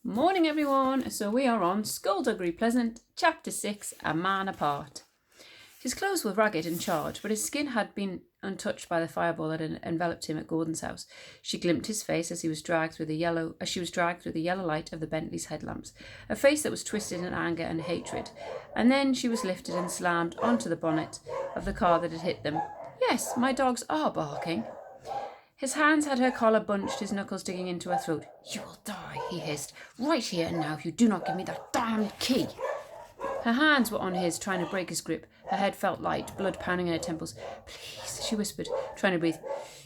Morning everyone, so we are on Skulduggery Pleasant, Chapter 6, A Man Apart. His clothes were ragged and charred, but his skin had been untouched by the fireball that had enveloped him at Gordon's house. She glimpsed his face as she was dragged through the yellow light of the Bentley's headlamps, a face that was twisted in anger and hatred, and then she was lifted and slammed onto the bonnet of the car that had hit them. Yes, my dogs are barking. His hands had her collar bunched, his knuckles digging into her throat. You will die, he hissed, right here and now if you do not give me that damned key. Her hands were on his, trying to break his grip. Her head felt light, blood pounding in her temples. Please, she whispered, trying to breathe.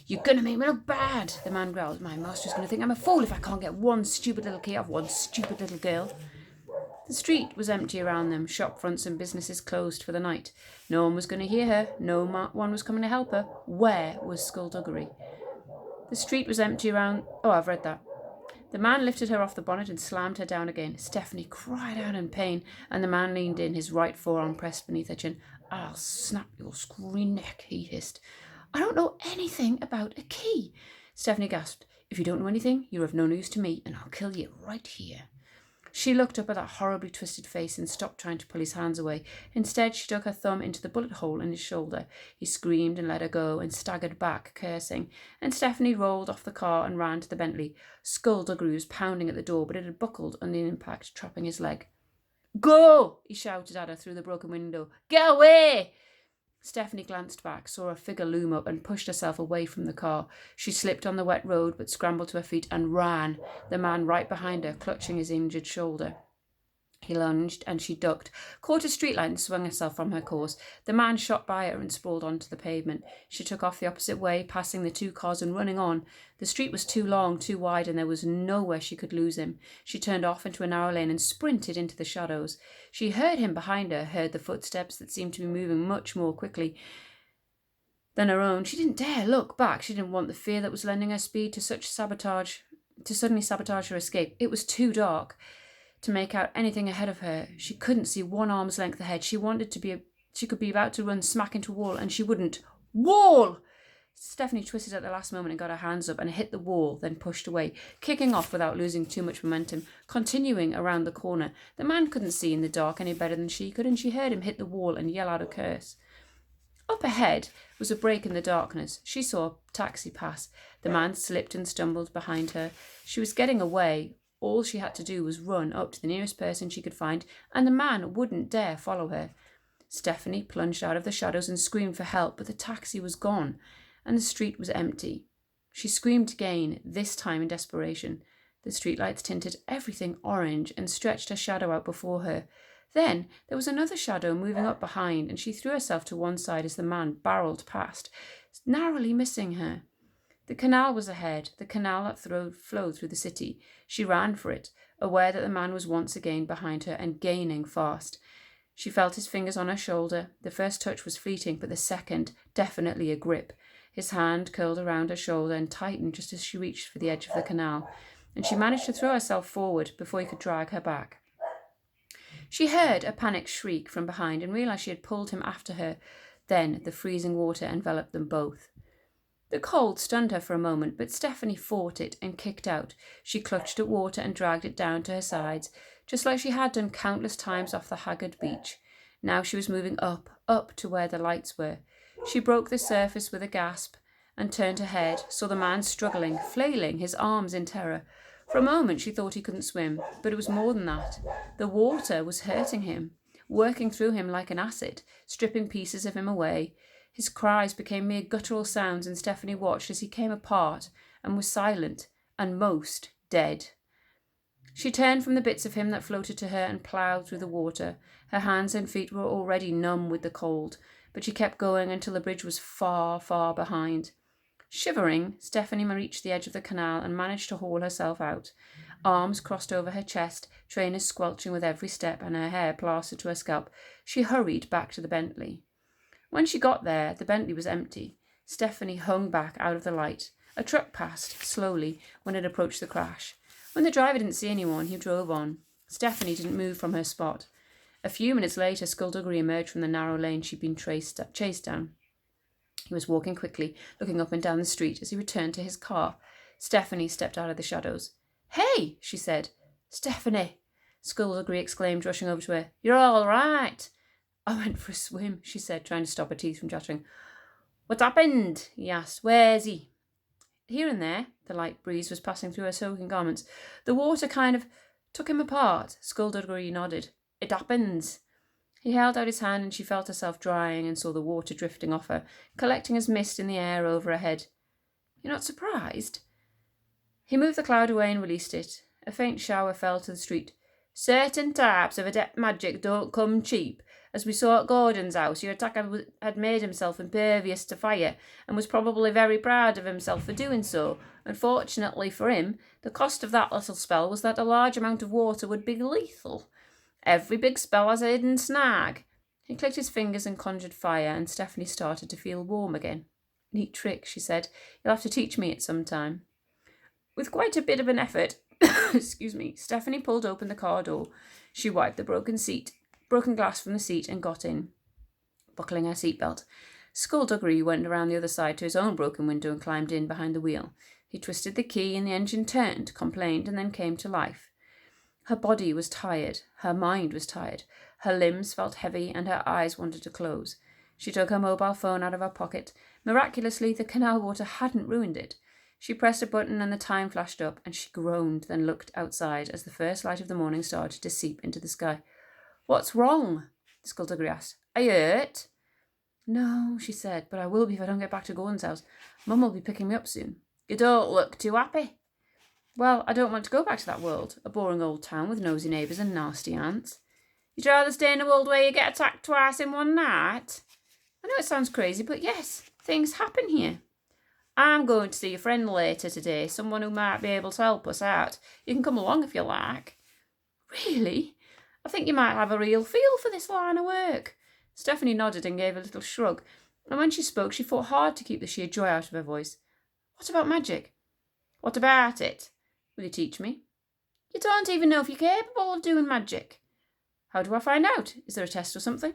You're going to make me look bad, the man growled. My master's going to think I'm a fool if I can't get one stupid little key off one stupid little girl. The street was empty around them, shop fronts and businesses closed for the night. No one was going to hear her, no one was coming to help her. Where was Skulduggery? The street was empty around... Oh, I've read that. The man lifted her off the bonnet and slammed her down again. Stephanie cried out in pain, and the man leaned in, his right forearm pressed beneath her chin. I'll snap your screwy neck, he hissed. I don't know anything about a key. Stephanie gasped. If you don't know anything, you're of no use to me, and I'll kill you right here. She looked up at that horribly twisted face and stopped trying to pull his hands away. Instead, she dug her thumb into the bullet hole in his shoulder. He screamed and let her go and staggered back, cursing. And Stephanie rolled off the car and ran to the Bentley. Skulduggery was pounding at the door, but it had buckled under the impact, trapping his leg. Go! He shouted at her through the broken window. Get away! Stephanie glanced back, saw a figure loom up and pushed herself away from the car. She slipped on the wet road but scrambled to her feet and ran, the man right behind her, clutching his injured shoulder. He lunged and she ducked, caught a streetlight and swung herself from her course. The man shot by her and sprawled onto the pavement. She took off the opposite way, passing the two cars and running on. The street was too long, too wide, and there was nowhere she could lose him. She turned off into a narrow lane and sprinted into the shadows. She heard him behind her, heard the footsteps that seemed to be moving much more quickly than her own. She didn't dare look back. She didn't want the fear that was lending her speed to suddenly sabotage her escape. It was too dark to make out anything ahead of her. She couldn't see one arm's length ahead. She could be about to run smack into a wall, and she wouldn't. Wall! Stephanie twisted at the last moment and got her hands up and hit the wall, then pushed away, kicking off without losing too much momentum, continuing around the corner. The man couldn't see in the dark any better than she could, and she heard him hit the wall and yell out a curse. Up ahead was a break in the darkness. She saw a taxi pass. The man slipped and stumbled behind her. She was getting away. All she had to do was run up to the nearest person she could find, and the man wouldn't dare follow her. Stephanie plunged out of the shadows and screamed for help, but the taxi was gone, and the street was empty. She screamed again, this time in desperation. The streetlights tinted everything orange and stretched her shadow out before her. Then there was another shadow moving up behind, and she threw herself to one side as the man barreled past, narrowly missing her. The canal was ahead, the canal that flowed through the city. She ran for it, aware that the man was once again behind her and gaining fast. She felt his fingers on her shoulder. The first touch was fleeting, but the second, definitely a grip. His hand curled around her shoulder and tightened just as she reached for the edge of the canal, and she managed to throw herself forward before he could drag her back. She heard a panicked shriek from behind and realised she had pulled him after her. Then the freezing water enveloped them both. The cold stunned her for a moment, but Stephanie fought it and kicked out. She clutched at water and dragged it down to her sides, just like she had done countless times off the haggard beach. Now she was moving up to where the lights were. She broke the surface with a gasp and turned her head, saw the man struggling, flailing, his arms in terror. For a moment she thought he couldn't swim, but it was more than that. The water was hurting him, working through him like an acid, stripping pieces of him away. His cries became mere guttural sounds, and Stephanie watched as he came apart and was silent and most dead. She turned from the bits of him that floated to her and ploughed through the water. Her hands and feet were already numb with the cold, but she kept going until the bridge was far, far behind. Shivering, Stephanie reached the edge of the canal and managed to haul herself out. Arms crossed over her chest, trainers squelching with every step, and her hair plastered to her scalp. She hurried back to the Bentley. When she got there, the Bentley was empty. Stephanie hung back out of the light. A truck passed, slowly, when it approached the crash. When the driver didn't see anyone, he drove on. Stephanie didn't move from her spot. A few minutes later, Skulduggery emerged from the narrow lane she'd been chased down. He was walking quickly, looking up and down the street as he returned to his car. Stephanie stepped out of the shadows. Hey, she said. Stephanie, Skulduggery exclaimed, rushing over to her. You're all right. I went for a swim, she said, trying to stop her teeth from chattering. What happened? He asked. Where's he? Here and there, the light breeze was passing through her soaking garments. The water kind of took him apart. Skulduggery nodded. It happens. He held out his hand and she felt herself drying and saw the water drifting off her, collecting as mist in the air over her head. You're not surprised? He moved the cloud away and released it. A faint shower fell to the street. Certain types of adept magic don't come cheap. As we saw at Gordon's house, your attacker had made himself impervious to fire and was probably very proud of himself for doing so. Unfortunately for him, the cost of that little spell was that a large amount of water would be lethal. Every big spell has a hidden snag. He clicked his fingers and conjured fire, and Stephanie started to feel warm again. Neat trick, she said. You'll have to teach me it sometime. With quite a bit of an effort, Stephanie pulled open the car door. She wiped the broken glass from the seat and got in, buckling her seatbelt. Skulduggery went around the other side to his own broken window and climbed in behind the wheel. He twisted the key and the engine turned, complained, and then came to life. Her body was tired. Her mind was tired. Her limbs felt heavy and her eyes wanted to close. She took her mobile phone out of her pocket. Miraculously, the canal water hadn't ruined it. She pressed a button and the time flashed up, and she groaned, then looked outside as the first light of the morning started to seep into the sky. What's wrong? Skulduggery asked. Are you hurt? No, she said, but I will be if I don't get back to Gordon's house. Mum will be picking me up soon. You don't look too happy. Well, I don't want to go back to that world, a boring old town with nosy neighbours and nasty aunts. You'd rather stay in a world where you get attacked twice in one night? I know it sounds crazy, but yes, things happen here. I'm going to see a friend later today, someone who might be able to help us out. You can come along if you like. Really? I think you might have a real feel for this line of work. Stephanie nodded and gave a little shrug, and when she spoke, she fought hard to keep the sheer joy out of her voice. What about magic? What about it? Will you teach me? You don't even know if you're capable of doing magic. How do I find out? Is there a test or something?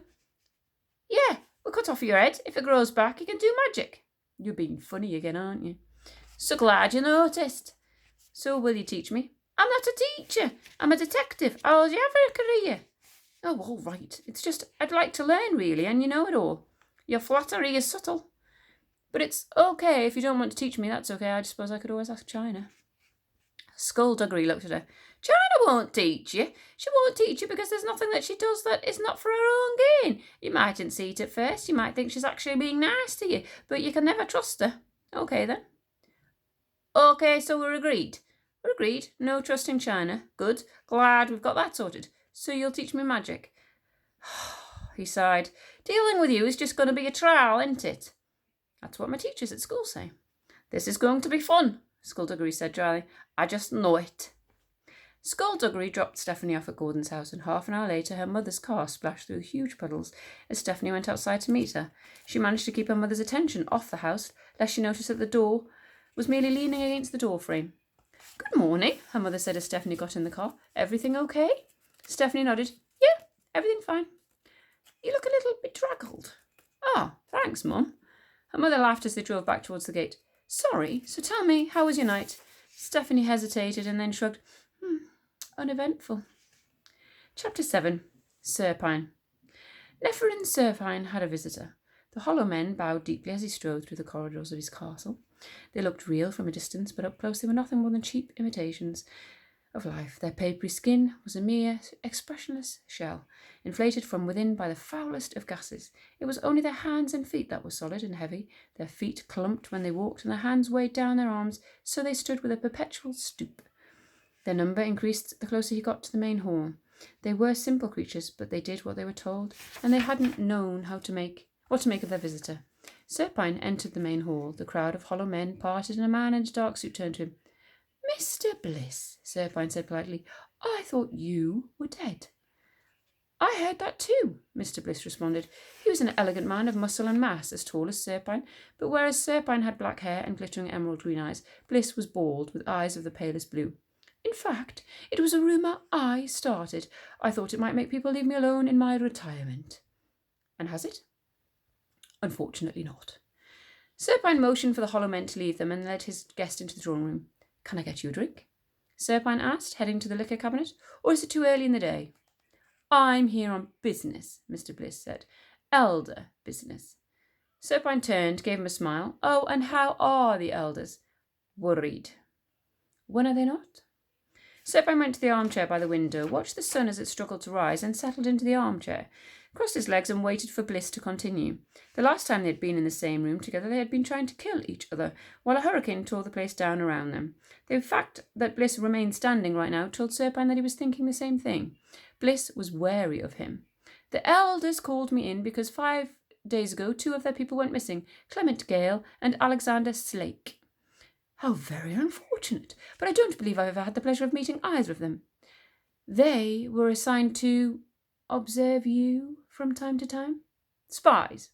Yeah, we'll cut off your head. If it grows back, you can do magic. You're being funny again, aren't you? So glad you noticed. So will you teach me? I'm not a teacher. I'm a detective. How would you have a career? Oh, all right. It's just I'd like to learn, really, and you know it all. Your flattery is subtle. But it's okay if you don't want to teach me. That's okay. I suppose I could always ask China. Skulduggery looked at her. China won't teach you. She won't teach you because there's nothing that she does that is not for her own gain. You mightn't see it at first. You might think she's actually being nice to you, but you can never trust her. Okay, then. Okay, so we're agreed. We're agreed. No trust in China. Good. Glad we've got that sorted. So you'll teach me magic. He sighed. Dealing with you is just going to be a trial, isn't it? That's what my teachers at school say. This is going to be fun, Skulduggery said dryly. I just know it. Skulduggery dropped Stephanie off at Gordon's house, and half an hour later her mother's car splashed through huge puddles as Stephanie went outside to meet her. She managed to keep her mother's attention off the house, lest she noticed that the door was merely leaning against the door frame. Good morning, her mother said as Stephanie got in the car. Everything okay? Stephanie nodded. Yeah, everything fine. You look a little bedraggled. Oh, thanks, Mum. Her mother laughed as they drove back towards the gate. Sorry, so tell me, how was your night? Stephanie hesitated and then shrugged. Uneventful. Chapter 7. Serpine. Neferin Serpine had a visitor. The hollow men bowed deeply as he strode through the corridors of his castle. They looked real from a distance, but up close they were nothing more than cheap imitations of life. Their papery skin was a mere expressionless shell, inflated from within by the foulest of gases. It was only their hands and feet that were solid and heavy. Their feet clumped when they walked, and their hands weighed down their arms, so they stood with a perpetual stoop. Their number increased the closer he got to the main hall. They were simple creatures, but they did what they were told, and they hadn't known what to make of their visitor. Serpine entered the main hall. The crowd of hollow men parted, and a man in a dark suit turned to him. Mr. Bliss, Serpine said politely, I thought you were dead. I heard that too, Mr. Bliss responded. He was an elegant man of muscle and mass, as tall as Serpine, but whereas Serpine had black hair and glittering emerald green eyes, Bliss was bald, with eyes of the palest blue. In fact, it was a rumour I started. I thought it might make people leave me alone in my retirement. And has it? Unfortunately not. Serpine motioned for the hollow men to leave them and led his guest into the drawing room. Can I get you a drink? Serpine asked, heading to the liquor cabinet. Or is it too early in the day? I'm here on business, Mr. Bliss said. Elder business. Serpine turned, gave him a smile. Oh, and how are the elders? Worried. When are they not? Serpine went to the armchair by the window, watched the sun as it struggled to rise, and settled into the armchair, crossed his legs and waited for Bliss to continue. The last time they had been in the same room together, they had been trying to kill each other, while a hurricane tore the place down around them. The fact that Bliss remained standing right now told Serpine that he was thinking the same thing. Bliss was wary of him. The elders called me in because 5 days ago 2 of their people went missing, Clement Gale and Alexander Slake. How very unfortunate, but I don't believe I've ever had the pleasure of meeting either of them. They were assigned to observe you from time to time? Spies?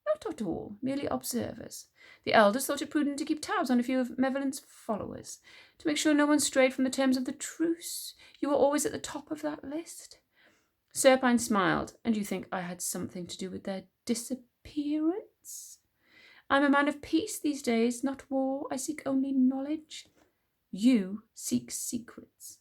Not at all, merely observers. The elders thought it prudent to keep tabs on a few of Mevalent's followers, to make sure no one strayed from the terms of the truce. You were always at the top of that list. Serpine smiled. And you think I had something to do with their disappearance? I'm a man of peace these days, not war. I seek only knowledge. You seek secrets.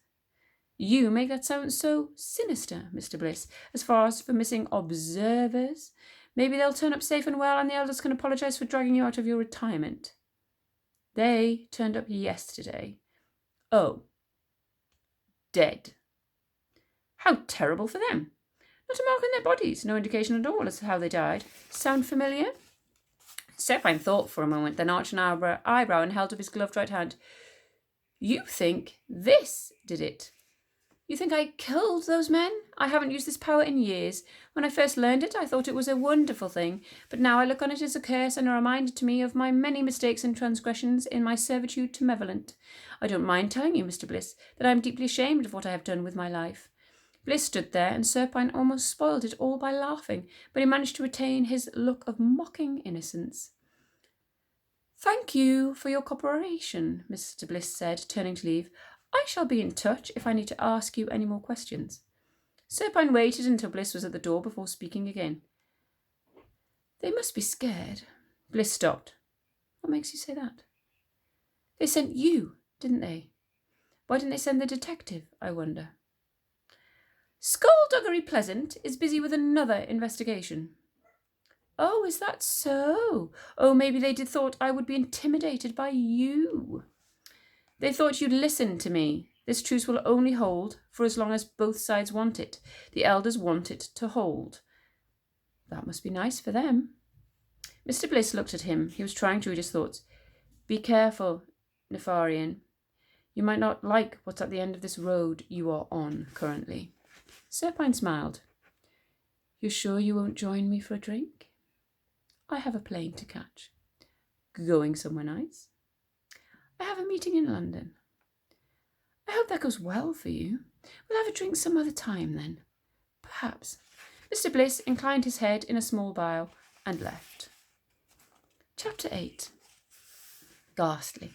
You make that sound so sinister, Mr. Bliss. As far as for missing observers, maybe they'll turn up safe and well and the elders can apologise for dragging you out of your retirement. They turned up yesterday. Oh. Dead. How terrible for them. Not a mark on their bodies, no indication at all as to how they died. Sound familiar? Serpine thought for a moment, then arched an eyebrow and held up his gloved right hand. You think this did it? You think I killed those men? I haven't used this power in years. When I first learned it, I thought it was a wonderful thing, but now I look on it as a curse and a reminder to me of my many mistakes and transgressions in my servitude to Mevalent. I don't mind telling you, Mr. Bliss, that I am deeply ashamed of what I have done with my life. Bliss stood there, and Serpine almost spoiled it all by laughing, but he managed to retain his look of mocking innocence. Thank you for your cooperation, Mr. Bliss said, turning to leave. I shall be in touch if I need to ask you any more questions. Serpine waited until Bliss was at the door before speaking again. They must be scared. Bliss stopped. What makes you say that? They sent you, didn't they? Why didn't they send the detective, I wonder? Skulduggery Pleasant is busy with another investigation. Oh, is that so? Oh, maybe they thought I would be intimidated by you. They thought you'd listen to me. This truce will only hold for as long as both sides want it. The elders want it to hold. That must be nice for them. Mr. Bliss looked at him. He was trying to read his thoughts. Be careful, Nefarian. You might not like what's at the end of this road you are on currently. Serpine smiled. You're sure you won't join me for a drink? I have a plane to catch. Going somewhere nice? I have a meeting in London. I hope that goes well for you. We'll have a drink some other time then. Perhaps. Mr. Bliss inclined his head in a small bow and left. Chapter 8. Ghastly.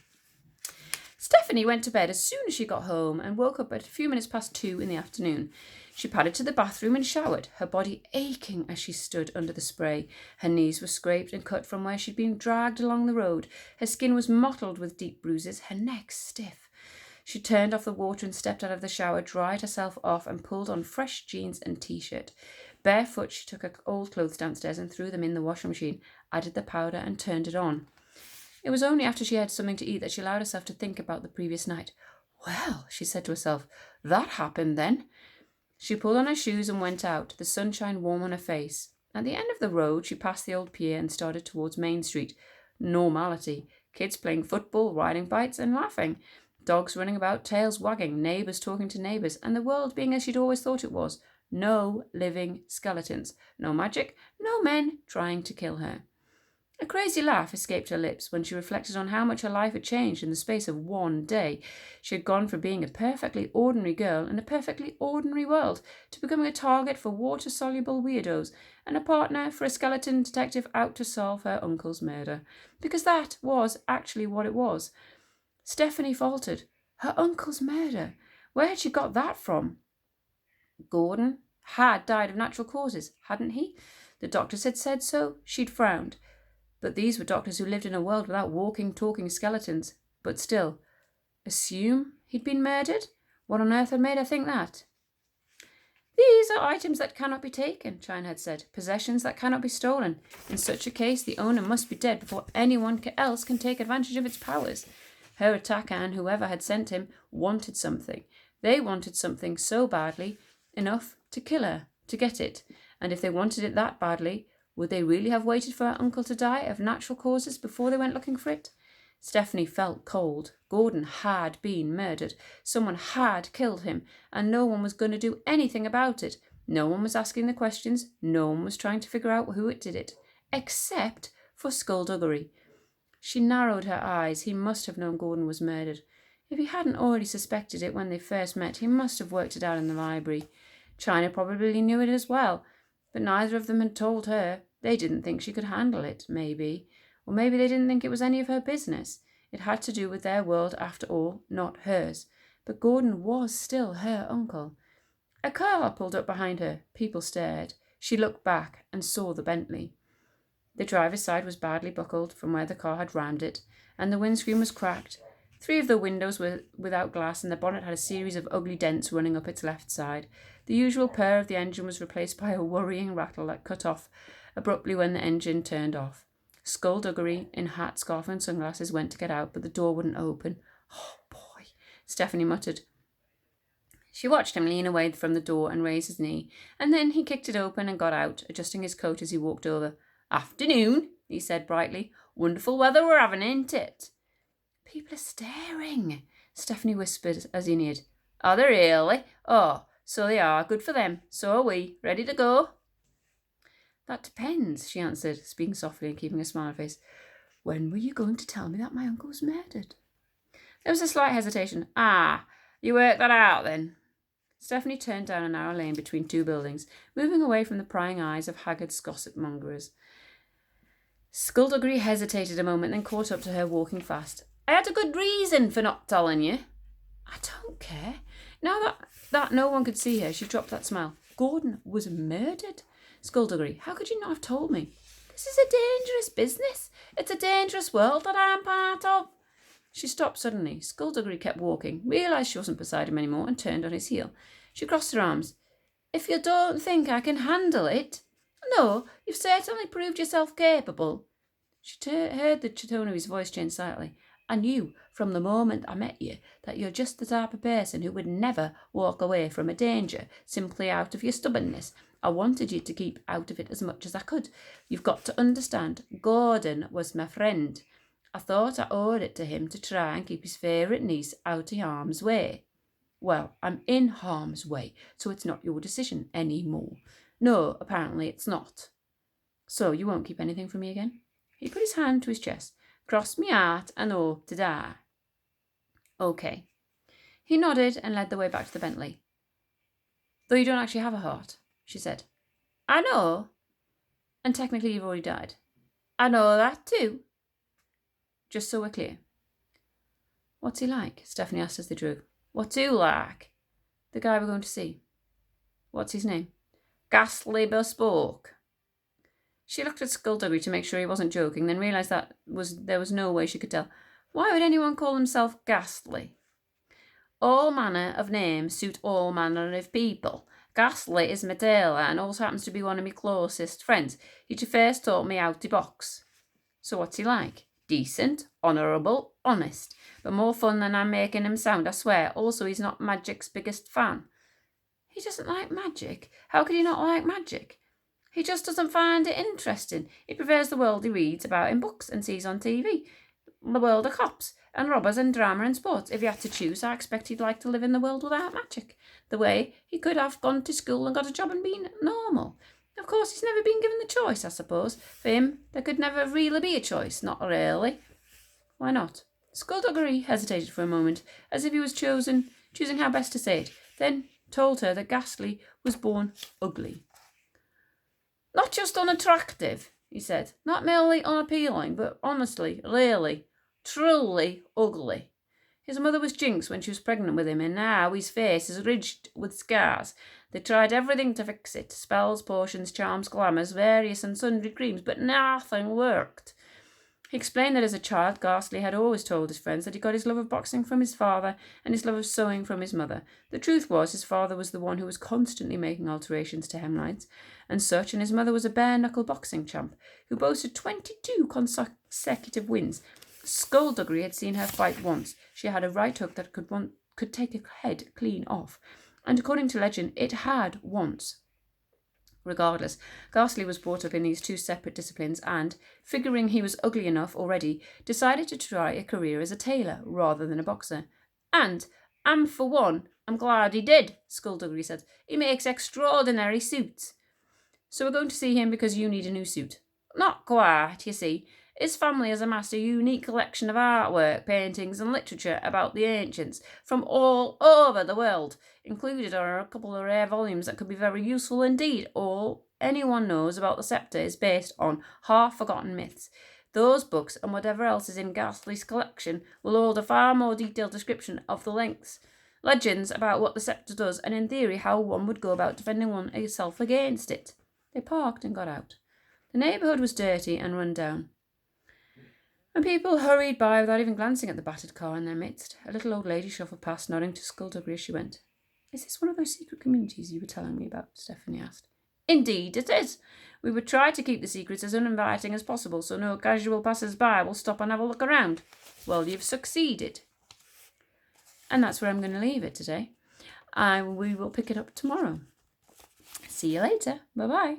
Stephanie went to bed as soon as she got home and woke up at a few minutes past 2 in the afternoon. She padded to the bathroom and showered, her body aching as she stood under the spray. Her knees were scraped and cut from where she'd been dragged along the road. Her skin was mottled with deep bruises, her neck stiff. She turned off the water and stepped out of the shower, dried herself off and pulled on fresh jeans and t-shirt. Barefoot, she took her old clothes downstairs and threw them in the washing machine, added the powder and turned it on. It was only after she had something to eat that she allowed herself to think about the previous night. Well, she said to herself, that happened then. She pulled on her shoes and went out, the sunshine warm on her face. At the end of the road, she passed the old pier and started towards Main Street. Normality. Kids playing football, riding bikes and laughing. Dogs running about, tails wagging, neighbours talking to neighbours, and the world being as she'd always thought it was. No living skeletons. No magic. No men trying to kill her. A crazy laugh escaped her lips when she reflected on how much her life had changed in the space of one day. She had gone from being a perfectly ordinary girl in a perfectly ordinary world to becoming a target for water-soluble weirdos and a partner for a skeleton detective out to solve her uncle's murder. Because that was actually what it was. Stephanie faltered. Her uncle's murder. Where had she got that from? Gordon had died of natural causes, hadn't he? The doctors had said so. She'd frowned. But these were doctors who lived in a world without walking, talking skeletons. But still, assume He'd been murdered? What on earth had made her think that? These are items that cannot be taken, China had said. Possessions that cannot be stolen. In such a case, the owner must be dead before anyone else can take advantage of its powers. Her attacker and whoever had sent him wanted something. They wanted something so badly enough to kill her, to get it. And if they wanted it that badly, would they really have waited for her uncle to die of natural causes before they went looking for it? Stephanie felt cold. Gordon had been murdered. Someone had killed him, and no one was going to do anything about it. No one was asking the questions. No one was trying to figure out who did it, except for Skulduggery. She narrowed her eyes. He must have known Gordon was murdered. If he hadn't already suspected it when they first met, he must have worked it out in the library. China probably knew it as well, but neither of them had told her. They didn't think she could handle it, maybe. Or maybe they didn't think it was any of her business. It had to do with their world after all, not hers. But Gordon was still her uncle. A car pulled up behind her. People stared. She looked back and saw the Bentley. The driver's side was badly buckled from where the car had rammed it, and the windscreen was cracked. 3 of the windows were without glass, and the bonnet had a series of ugly dents running up its left side. The usual purr of the engine was replaced by a worrying rattle that cut off abruptly when the engine turned off. Skulduggery, in hat, scarf and sunglasses, went to get out, but the door wouldn't open. "Oh, boy," Stephanie muttered. She watched him lean away from the door and raise his knee, and then he kicked it open and got out, adjusting his coat as he walked over. "Afternoon," he said brightly. "Wonderful weather we're having, ain't it?" "People are staring," Stephanie whispered as he neared. "Are they really? Oh, so they are. Good for them. So are we. Ready to go?" "That depends," she answered, speaking softly and keeping a smile on her face. "When were you going to tell me that my uncle was murdered?" There was a slight hesitation. "Ah, you worked that out then?" Stephanie turned down a narrow lane between 2 buildings, moving away from the prying eyes of haggard gossip mongers. Skulduggery hesitated a moment, then caught up to her, walking fast. "I had a good reason for not telling you." "I don't care." Now that no one could see her, she dropped that smile. "Gordon was murdered. Skulduggery, how could you not have told me? This is a dangerous business. It's a dangerous world that I'm part of." She stopped suddenly. Skulduggery kept walking, realised she wasn't beside him anymore, and turned on his heel. She crossed her arms. "If you don't think I can handle it—" "No, you've certainly proved yourself capable." She heard the tone of his voice change slightly. "I knew from the moment I met you that you're just the type of person who would never walk away from a danger simply out of your stubbornness. I wanted you to keep out of it as much as I could. You've got to understand, Gordon was my friend. I thought I owed it to him to try and keep his favourite niece out of harm's way. Well, I'm in harm's way, so it's not your decision any more. No, apparently it's not. So you won't keep anything from me again?" He put his hand to his chest. "Cross me heart and hope to die." "Okay." He nodded and led the way back to the Bentley. "Though you don't actually have a heart," she said. "I know. And technically you've already died." "I know that too." "Just so we're clear." "What's he like?" Stephanie asked as they drove. "What's who like?" "The guy we're going to see." "What's his name?" "Ghastly Bespoke." She looked at Skulduggery to make sure he wasn't joking, then realised there was no way she could tell. Why would anyone call himself ghastly? "All manner of names suit all manner of people. Ghastly is my tailor and also happens to be one of my closest friends. He first taught me how to box." "So what's he like?" "Decent, honourable, honest, but more fun than I'm making him sound, I swear. Also, he's not magic's biggest fan." "He doesn't like magic? How could he not like magic?" "He just doesn't find it interesting. He prefers the world he reads about in books and sees on TV. The world of cops and robbers and drama and sports. If he had to choose, I expect he'd like to live in the world without magic. The way he could have gone to school and got a job and been normal. Of course, he's never been given the choice, I suppose. For him, there could never really be a choice. Not really." "Why not?" Skulduggery hesitated for a moment, as if he was choosing how best to say it, then told her that Ghastly was born ugly. "Not just unattractive," he said. "Not merely unappealing, but honestly, really, truly ugly. His mother was Jinx when she was pregnant with him, and now his face is ridged with scars. They tried everything to fix it. Spells, potions, charms, glamours, various and sundry creams, but nothing worked. He explained that as a child, Ghastly had always told his friends that he got his love of boxing from his father and his love of sewing from his mother. The truth was, his father was the one who was constantly making alterations to hemlines and such, and his mother was a bare-knuckle boxing champ who boasted 22 consecutive wins. Skulduggery had seen her fight once. She had a right hook that could take a head clean off, and according to legend, it had once. Regardless, Ghastly was brought up in these two separate disciplines and, figuring he was ugly enough already, decided to try a career as a tailor rather than a boxer. And, for one, I'm glad he did, Skulduggery said. He makes extraordinary suits. So we're going to see him because you need a new suit. Not quite, you see. His family has amassed a unique collection of artwork, paintings and literature about the ancients from all over the world. Included are a couple of rare volumes that could be very useful indeed. All anyone knows about the sceptre is based on half-forgotten myths. Those books and whatever else is in Ghastly's collection will hold a far more detailed description of the lengths, legends about what the sceptre does, and in theory how one would go about defending oneself against it. They parked and got out. The neighbourhood was dirty and run down, and people hurried by without even glancing at the battered car in their midst. A little old lady shuffled past, nodding to Skulduggery as she went. Is this one of those secret communities you were telling me about? Stephanie asked. Indeed it is. We would try to keep the secrets as uninviting as possible so no casual passers-by will stop and have a look around. Well, you've succeeded. And that's where I'm going to leave it today. We will pick it up tomorrow. See you later. Bye-bye.